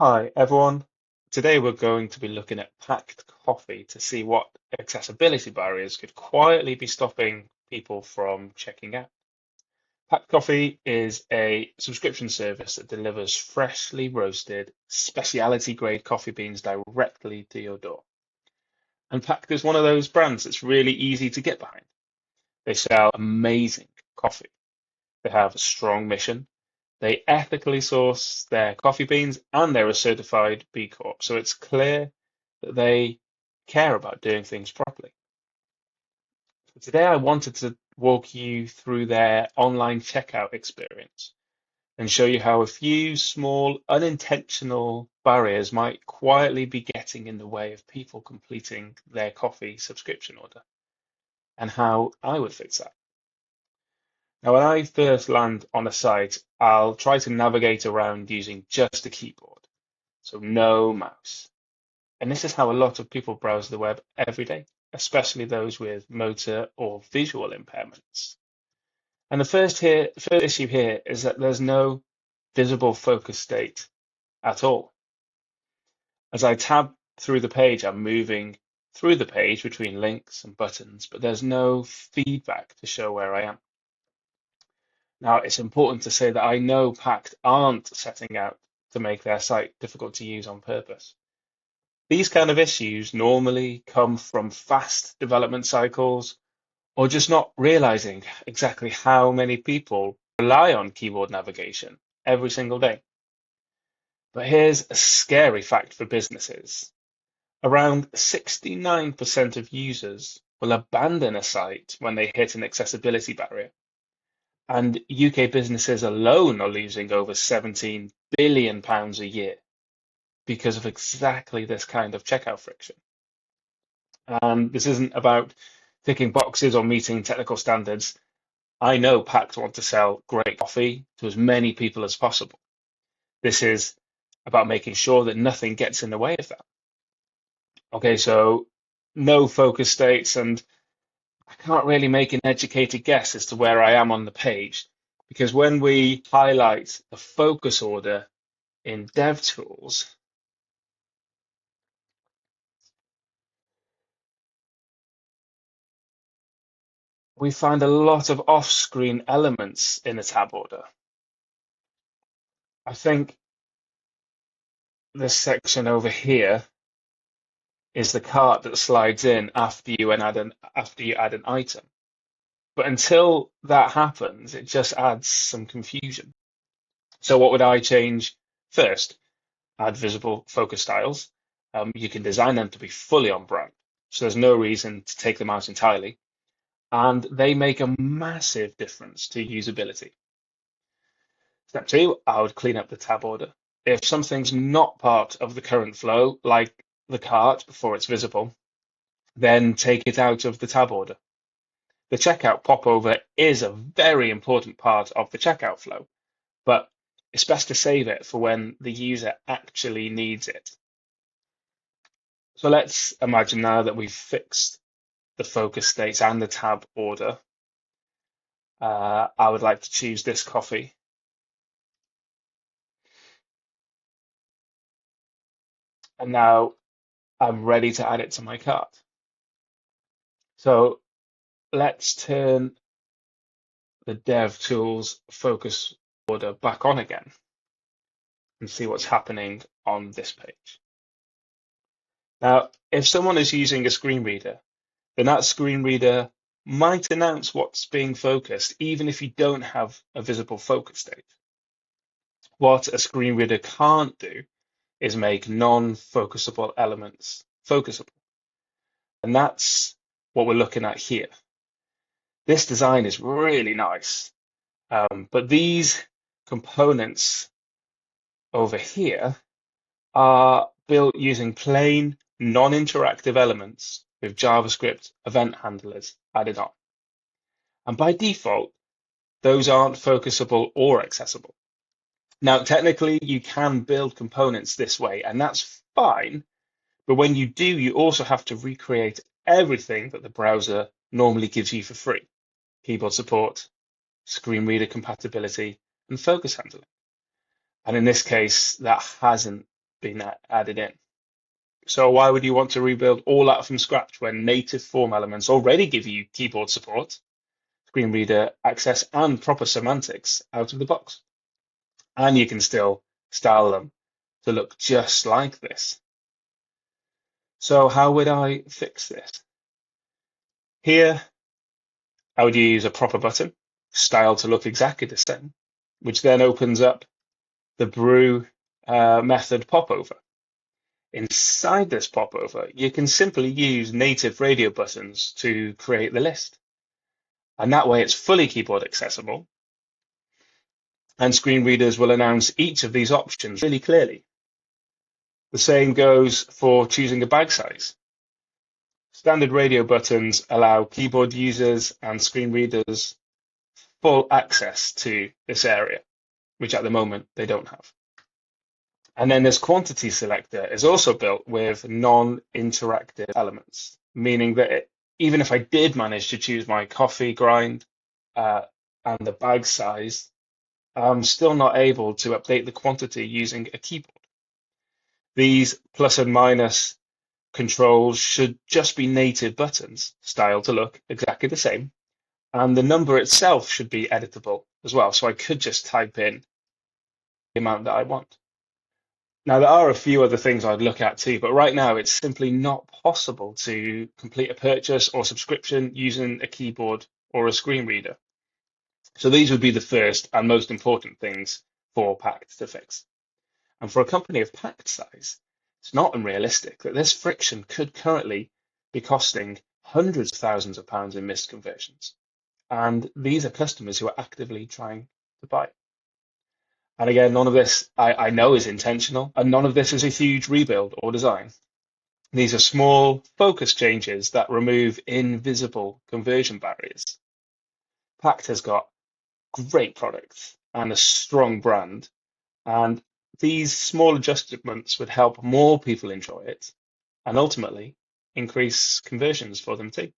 Hi everyone. Today we're going to be looking at Pact Coffee to see what accessibility barriers could quietly be stopping people from checking out. Pact Coffee is a subscription service that delivers freshly roasted, specialty grade coffee beans directly to your door. And Pact is one of those brands that's really easy to get behind. They sell amazing coffee. They have a strong mission. They ethically source their coffee beans and they're a certified B Corp. So it's clear that they care about doing things properly. Today, I wanted to walk you through their online checkout experience and show you how a few small unintentional barriers might quietly be getting in the way of people completing their coffee subscription order and how I would fix that. Now, when I first land on a site, I'll try to navigate around using just a keyboard, so no mouse. And this is how a lot of people browse the web every day, especially those with motor or visual impairments. And first issue here is that there's no visible focus state at all. As I tab through the page, I'm moving through the page between links and buttons, but there's no feedback to show where I am. Now, it's important to say that I know Pact aren't setting out to make their site difficult to use on purpose. These kind of issues normally come from fast development cycles or just not realizing exactly how many people rely on keyboard navigation every single day. But here's a scary fact for businesses. Around 69% of users will abandon a site when they hit an accessibility barrier. And UK businesses alone are losing over £17 billion a year because of exactly this kind of checkout friction. And this isn't about ticking boxes or meeting technical standards. I know Pact want to sell great coffee to as many people as possible. This is about making sure that nothing gets in the way of that. Okay, so no focus states, and I can't really make an educated guess as to where I am on the page because when we highlight the focus order in DevTools, we find a lot of off-screen elements in the tab order. I think this section over here is the cart that slides in after you add an item. But until that happens, it just adds some confusion. So what would I change first? Add visible focus styles. You can design them to be fully on brand. So there's no reason to take them out entirely. And they make a massive difference to usability. Step two, I would clean up the tab order. If something's not part of the current flow, like the cart before it's visible, then take it out of the tab order. The checkout popover is a very important part of the checkout flow, but it's best to save it for when the user actually needs it. So let's imagine now that we've fixed the focus states and the tab order. I would like to choose this coffee. And now I'm ready to add it to my cart. So let's turn the DevTools focus order back on again and see what's happening on this page. Now, if someone is using a screen reader, then that screen reader might announce what's being focused, even if you don't have a visible focus state. What a screen reader can't do is make non-focusable elements focusable. And that's what we're looking at here. This design is really nice, but these components over here are built using plain non-interactive elements with JavaScript event handlers added on. And by default, those aren't focusable or accessible. Now, technically, you can build components this way, and that's fine. But when you do, you also have to recreate everything that the browser normally gives you for free. Keyboard support, screen reader compatibility, and focus handling. And in this case, that hasn't been added in. So why would you want to rebuild all that from scratch when native form elements already give you keyboard support, screen reader access, and proper semantics out of the box? And you can still style them to look just like this. So how would I fix this? Here, I would use a proper button, styled to look exactly the same, which then opens up the brew method popover. Inside this popover, you can simply use native radio buttons to create the list. And that way it's fully keyboard accessible, and screen readers will announce each of these options really clearly. The same goes for choosing a bag size. Standard radio buttons allow keyboard users and screen readers full access to this area, which at the moment they don't have. And then this quantity selector is also built with non-interactive elements, meaning that even if I did manage to choose my coffee grind and the bag size, I'm still not able to update the quantity using a keyboard. These plus and minus controls should just be native buttons, styled to look exactly the same, and the number itself should be editable as well, so I could just type in the amount that I want. Now, there are a few other things I'd look at too, but right now it's simply not possible to complete a purchase or subscription using a keyboard or a screen reader. So these would be the first and most important things for Pact to fix. And for a company of Pact size, it's not unrealistic that this friction could currently be costing hundreds of thousands of pounds in missed conversions. And these are customers who are actively trying to buy. And again, none of this I know is intentional, and none of this is a huge rebuild or design. These are small, focused changes that remove invisible conversion barriers. Pact has got great products and a strong brand, and these small adjustments would help more people enjoy it and ultimately increase conversions for them too.